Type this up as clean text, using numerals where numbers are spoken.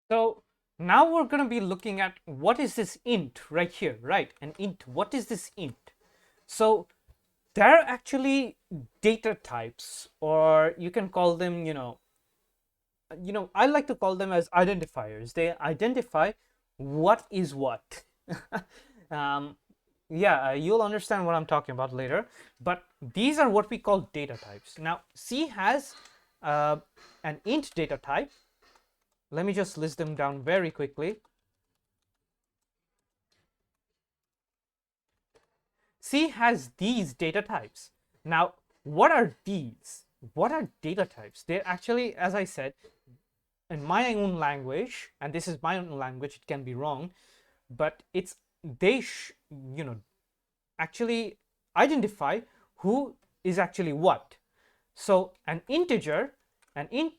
So now we're going to be looking at what is this int right here, right? An int. What is this int? So there are actually data types, or you can call them, I like to call them as identifiers. They identify what is what. um, yeah, you'll understand what I'm talking about later. But these are what we call data types. Now, C has an int data type. Let me just list them down very quickly. C has these data types. Now, what are these? What are data types? They're actually, as I said, in my own language, and this is my own language, it can be wrong, but it's they actually identify who is actually what. So an integer, an int